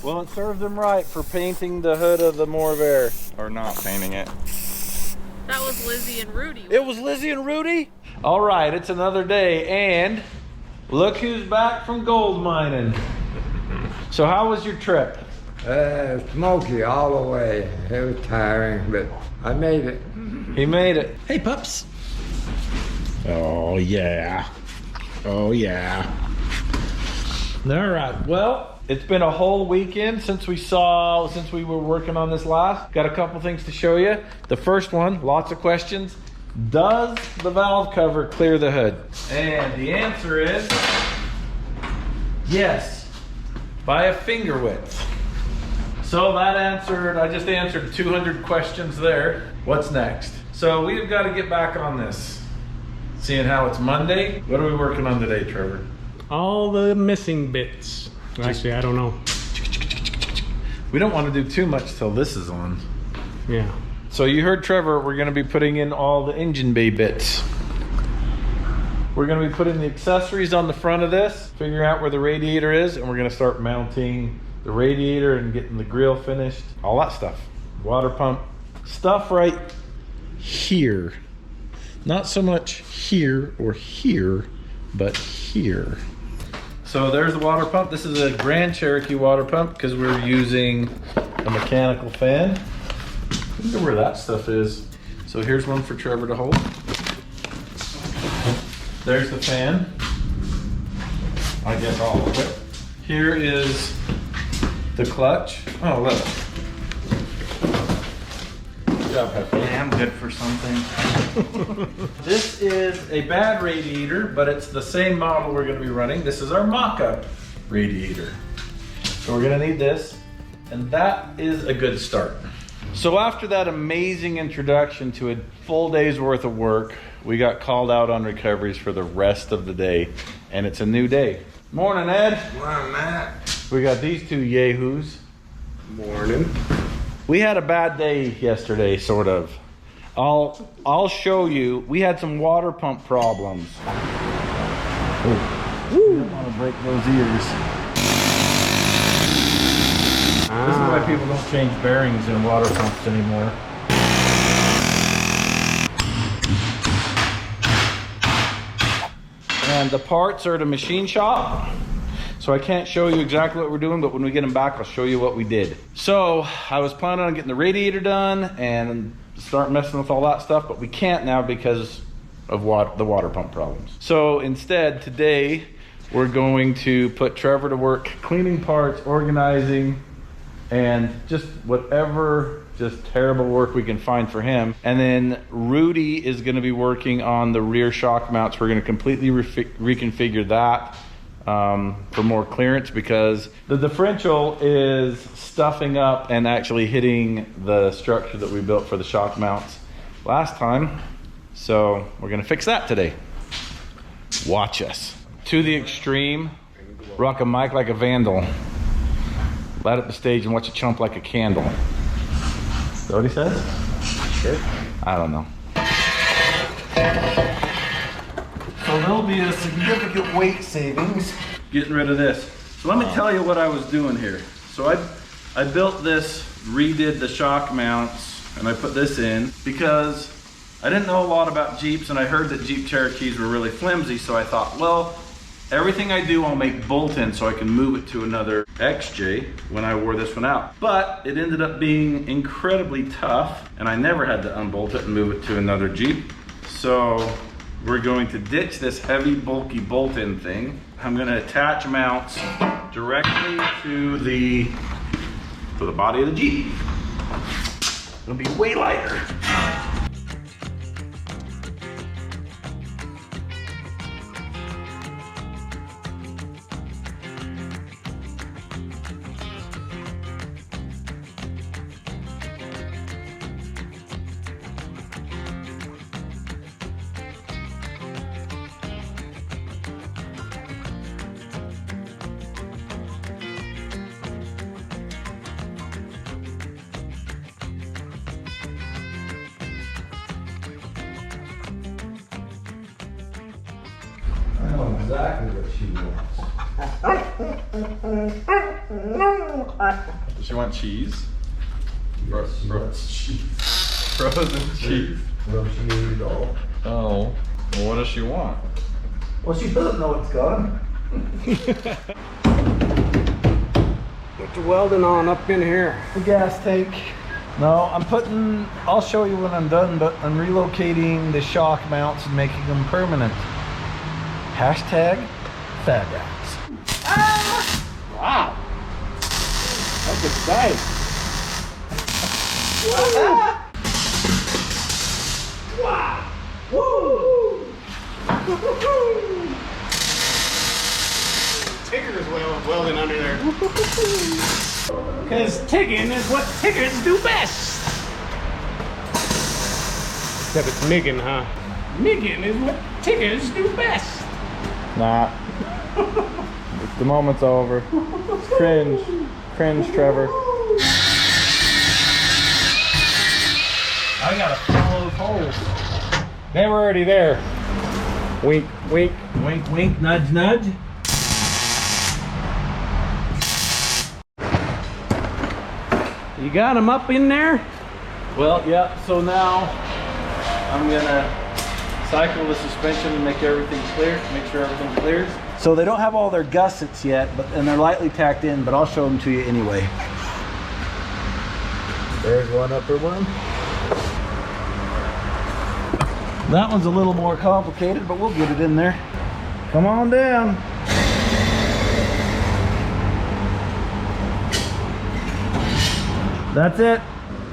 Well, it serves them right for painting the hood of the Morrvair. Or not painting it. That was Lizzie and Rudy. It was Lizzie and Rudy? All right, it's another day, and look who's back from gold mining. So how was your trip? Smoky all the way. It was tiring, but I made it. He made it. Hey, pups. Oh, yeah. Oh, yeah. All right, well, it's been a whole weekend since we were working on this last. Got a couple things to show you. The first one, lots of questions. Does the valve cover clear the hood? And the answer is yes, by a finger width. So that answered, I just answered 200 questions there. What's next? So we've got to get back on this. Seeing how it's Monday, what are we working on today, Trevor? All the missing bits. Actually, I don't know. We don't want to do too much till this is on. Yeah. So you heard Trevor, we're going to be putting in all the engine bay bits. We're going to be putting the accessories on the front of this, figuring out where the radiator is, and we're going to start mounting the radiator and getting the grill finished, all that stuff. Water pump, stuff right here. Not so much here or here, but here. So there's the water pump. This is a Grand Cherokee water pump because we're using a mechanical fan. I wonder where that stuff is. So here's one for Trevor to hold. There's the fan. I guess all of it. Here is the clutch. Oh, look. Good job, Pepper. Yeah, I'm good for something. This is a bad radiator, but it's the same model we're going to be running. This is our mock-up radiator. So we're going to need this, and that is a good start. So after that amazing introduction to a full day's worth of work, we got called out on recoveries for the rest of the day, and it's a new day. Morning, Ed. Morning, Matt. We got these two yahoos. Morning. We had a bad day yesterday, sort of. I'll show you. We had some water pump problems. Oh, you don't want to break those ears. This is why people don't change bearings in water pumps anymore. And the parts are at a machine shop. So I can't show you exactly what we're doing, but when we get them back, I'll show you what we did. So I was planning on getting the radiator done and start messing with all that stuff, but we can't now because of the water pump problems. So instead, today, we're going to put Trevor to work cleaning parts, organizing, and just whatever just terrible work we can find for him. And then Rudy is going to be working on the rear shock mounts. We're going to completely reconfigure that for more clearance because the differential is stuffing up and actually hitting the structure that we built for the shock mounts last time. So we're going to fix that today. Watch us. To the extreme, rock a mic like a vandal. Light up the stage and watch it chump like a candle. Is that what he says? Sure. I don't know. So there'll be a significant weight savings getting rid of this. So let me tell you what I was doing here. So I built this, redid the shock mounts, and I put this in because I didn't know a lot about Jeeps, and I heard that Jeep Cherokees were really flimsy, so I thought, well, everything I do I'll make bolt-in so I can move it to another XJ when I wore this one out. But it ended up being incredibly tough, and I never had to unbolt it and move it to another Jeep. So we're going to ditch this heavy, bulky bolt-in thing. I'm gonna attach mounts directly to the body of the Jeep. It'll be way lighter. I know exactly what she wants. Does she want cheese? Frozen cheese. Well, she ate it all. Oh. Well, what does she want? Well, she doesn't know it's gone. Get your welding on up in here. The gas tank. No, I'll show you when I'm done, but I'm relocating the shock mounts and making them permanent. Hashtag fat rats. Wow. That's exciting. Wow. Woo. Tigger's welding under there. Because tigging is what tiggers do best. Except it's migging, huh? Migging is what tiggers do best. Nah. The moment's over. Cringe. Cringe, Trevor. I gotta follow those holes. They were already there. Wink, wink. Wink, wink, nudge, nudge. You got them up in there? Well, yeah, so now I'm gonna cycle the suspension and make everything clear, make sure everything clears. So they don't have all their gussets yet, and they're lightly tacked in, but I'll show them to you anyway. There's one upper one. That one's a little more complicated, but we'll get it in there. Come on down. That's it.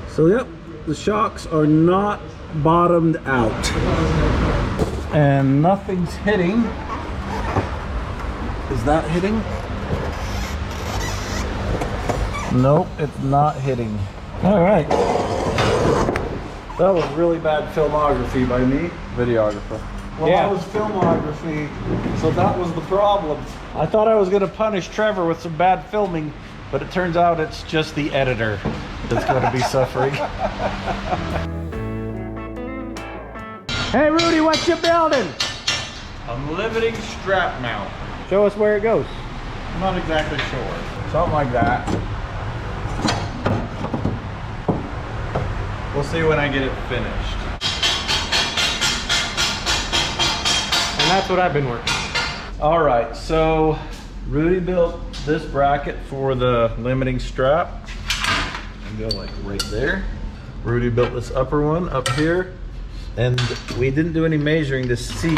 So yep, the shocks are not bottomed out. And nothing's hitting. Is that hitting? Nope, it's not hitting. All right. That was really bad filmography by me. Videographer. Well, Yeah. that was filmography, so that was the problem. I thought I was gonna punish Trevor with some bad filming, but it turns out it's just the editor that's gonna be suffering. Hey, Rudy, what you building? A limiting strap mount. Show us where it goes. I'm not exactly sure. Something like that. We'll see when I get it finished. And that's what I've been working. All right, so Rudy built this bracket for the limiting strap. And go like right there. Rudy built this upper one up here. And we didn't do any measuring to see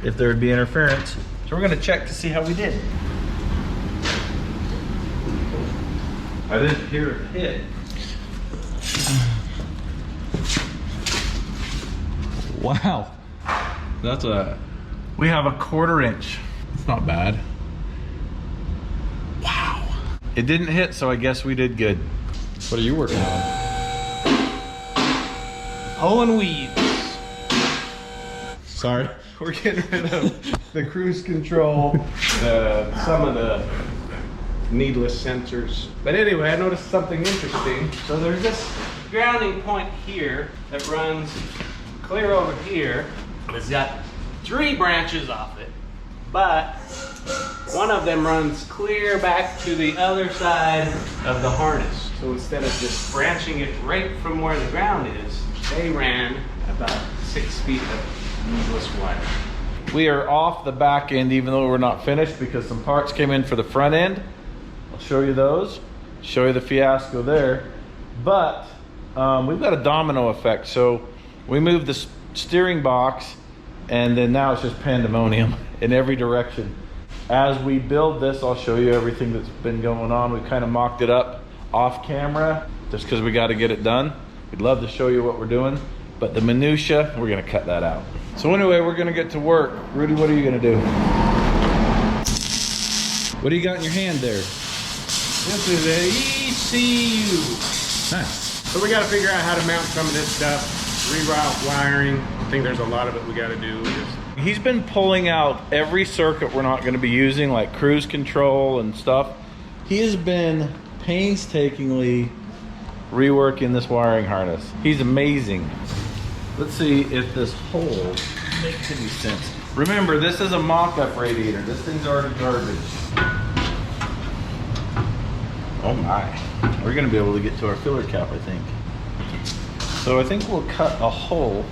if there would be interference. So we're gonna check to see how we did. I didn't hear it hit. Wow. We have a 1/4 inch. It's not bad. Wow. It didn't hit, so I guess we did good. What are you working on? Pulling weeds. Sorry. We're getting rid of the cruise control, some of the Needless sensors. But anyway, I noticed something interesting. So there's this grounding point here that runs clear over here. It's got 3 branches off it, but one of them runs clear back to the other side of the harness. So instead of just branching it right from where the ground is, they ran about 6 feet of needless wire. We are off the back end even though we're not finished because some parts came in for the front end. I'll show you those, show you the fiasco there. But we've got a domino effect. So we moved the steering box and then now it's just pandemonium in every direction. As we build this, I'll show you everything that's been going on. We kind of mocked it up off camera just because we got to get it done. We'd love to show you what we're doing, but the minutia, we're gonna cut that out. So anyway, we're gonna get to work. Rudy, what are you gonna do? What do you got in your hand there? This is an ECU. Nice. So we got to figure out how to mount some of this stuff, reroute wiring. I think there's a lot of it we got to do. He's been pulling out every circuit we're not gonna be using, like cruise control and stuff. He has been painstakingly reworking this wiring harness. He's amazing. Let's see if this hole makes any sense. Remember, this is a mock-up radiator. This thing's already garbage. Oh my. We're gonna be able to get to our filler cap, I think. So I think we'll cut a hole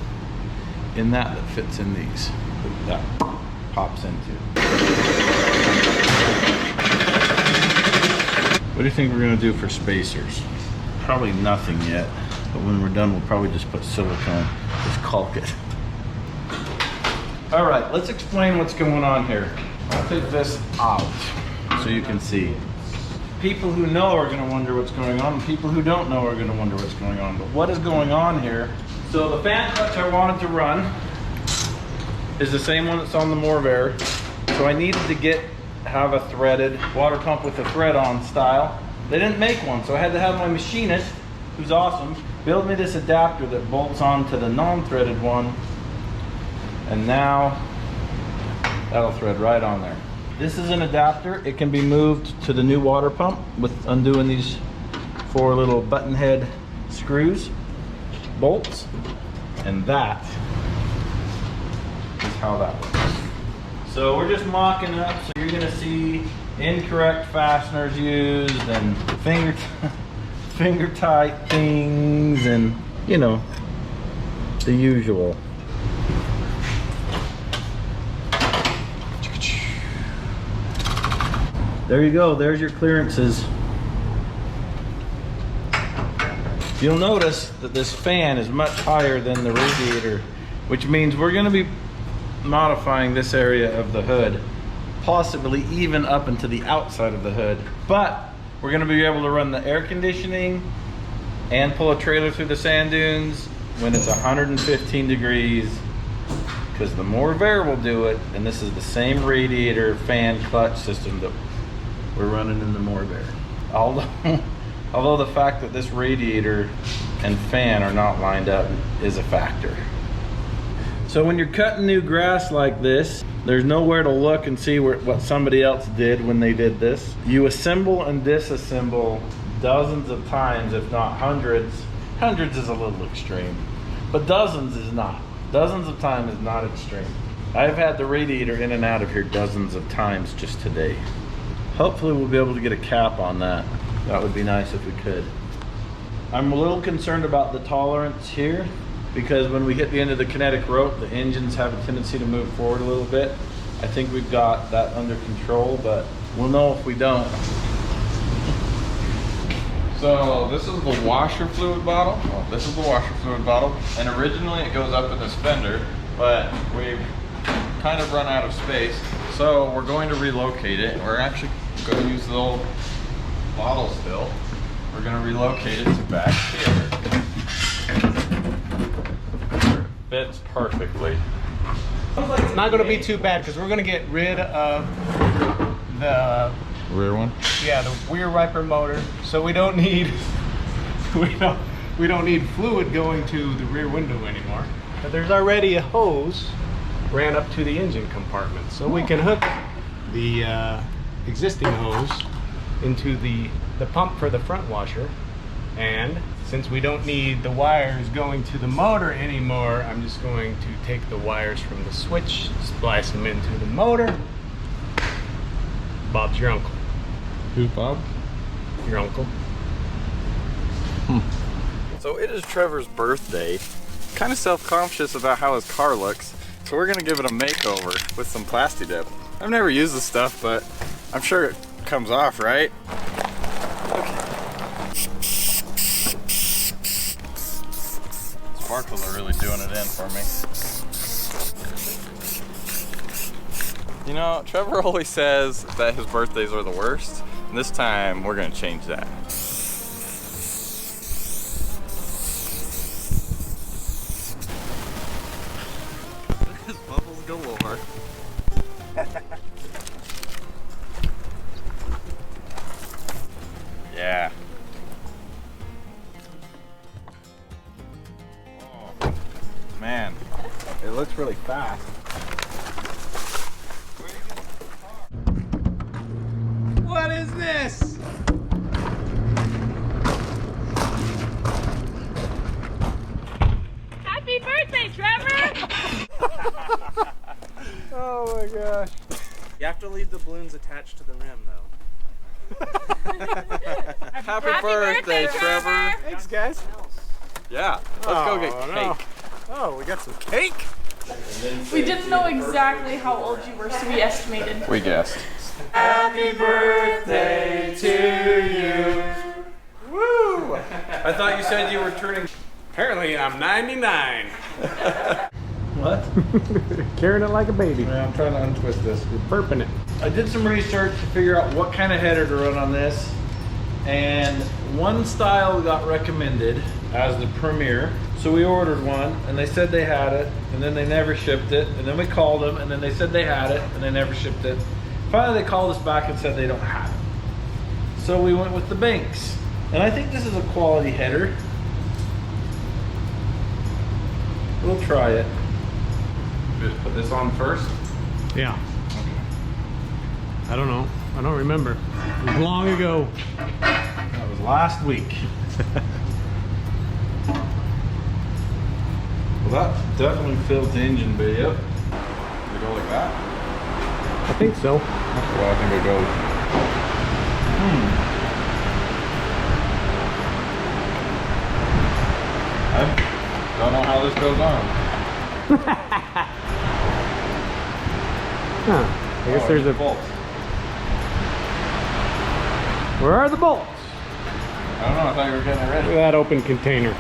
in that fits in these. That pops into. What do you think we're gonna do for spacers? Probably nothing yet, but when we're done, we'll probably just put silicone, just caulk it. All right, let's explain what's going on here. I'll take this out so you can see. People who know are gonna wonder what's going on, and people who don't know are gonna wonder what's going on. But what is going on here? So the fan clutch I wanted to run is the same one that's on the Morrvair. So I needed to have a threaded water pump with a thread on style. They didn't make one, so I had to have my machinist, who's awesome, build me this adapter that bolts onto the non-threaded one. And now that'll thread right on there. This is an adapter. It can be moved to the new water pump with undoing these 4 little button head screws, bolts, and that is how that works. So we're just mocking up, so you're gonna see incorrect fasteners used and finger tight things and, you know, the usual. There you go, there's your clearances. You'll notice that this fan is much higher than the radiator, which means we're gonna be modifying this area of the hood, possibly even up into the outside of the hood. But we're gonna be able to run the air conditioning and pull a trailer through the sand dunes when it's 115 degrees, because the Morrvair will do it, and this is the same radiator fan clutch system that we're running in the Morrvair. Although the fact that this radiator and fan are not lined up is a factor. So when you're cutting new grass like this, there's nowhere to look and see what somebody else did when they did this. You assemble and disassemble dozens of times, if not hundreds. Hundreds is a little extreme, but dozens is not. Dozens of times is not extreme. I've had the radiator in and out of here dozens of times just today. Hopefully we'll be able to get a cap on that. That would be nice if we could. I'm a little concerned about the tolerance here, because when we hit the end of the kinetic rope, the engines have a tendency to move forward a little bit. I think we've got that under control, but we'll know if we don't. So this is the washer fluid bottle. Well, this is the washer fluid bottle, and originally it goes up in this fender, but we've kind of run out of space. So we're going to relocate it. We're actually going to use the old bottle still. We're going to relocate it to back here. Fits perfectly. It's not going to be too bad because we're going to get rid of the Rear one? Yeah, the rear wiper motor. So we don't need we don't need fluid going to the rear window anymore. But there's already a hose ran up to the engine compartment, so we can hook the existing hose into the pump for the front washer. And since we don't need the wires going to the motor anymore, I'm just going to take the wires from the switch, splice them into the motor. Bob's your uncle. Who's Bob? Your uncle. So it is Trevor's birthday. Kind of self-conscious about how his car looks, so we're gonna give it a makeover with some Plasti Dip. I've never used this stuff, but I'm sure it comes off, right? Sparkles are really doing it in for me. You know, Trevor always says that his birthdays are the worst, and this time we're gonna change that. There's bubbles galore. Yeah. Oh, man, it looks really fast. What is this? Happy birthday, Trevor! Oh my gosh. You have to leave the balloons attached to the rim, though. Happy birthday, Trevor. Thanks, guys. Yeah, let's go get cake. Oh, we got some cake. We didn't know exactly how old you were, so we estimated. We guessed. Happy birthday to you. Woo! I thought you said you were turning. Apparently, I'm 99. What? Carrying it like a baby. Yeah, I'm trying to untwist this. Burping it. I did some research to figure out what kind of header to run on this, and one style got recommended as the premier. So we ordered one, and they said they had it, and then they never shipped it, and then we called them, and then they said they had it, and they never shipped it. Finally, they called us back and said they don't have it. So we went with the Banks, and I think this is a quality header. We'll try it. Just put this on first. Yeah. I don't know. I don't remember. It was long ago. That was last week. Well, that definitely filled the engine bay up. We go like that. I think so. That's what I think it goes. I don't know how this goes on. Huh. I guess there's a bolt. Where are the bolts? I don't know. I thought you were getting it Look at ready. that open container.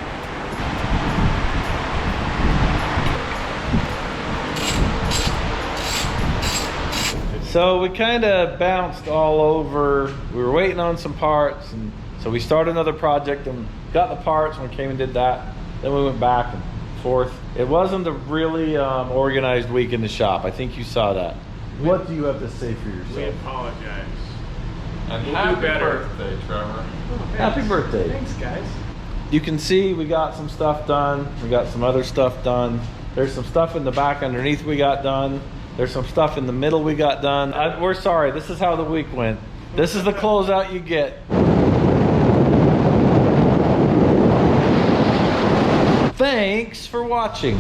So we kind of bounced all over. We were waiting on some parts, and so we started another project and got the parts, and we came and did that. Then we went back and forth. It wasn't a really organized week in the shop. I think you saw that. What do you have to say for We yourself? apologize. And We'll do happy better. birthday, Trevor. Happy birthday. Thanks, guys. You can see we got some stuff done. We got some other stuff done. There's some stuff in the back underneath we got done. There's some stuff in the middle we got done. We're sorry. This is how the week went. This is the closeout you get. Thanks for watching.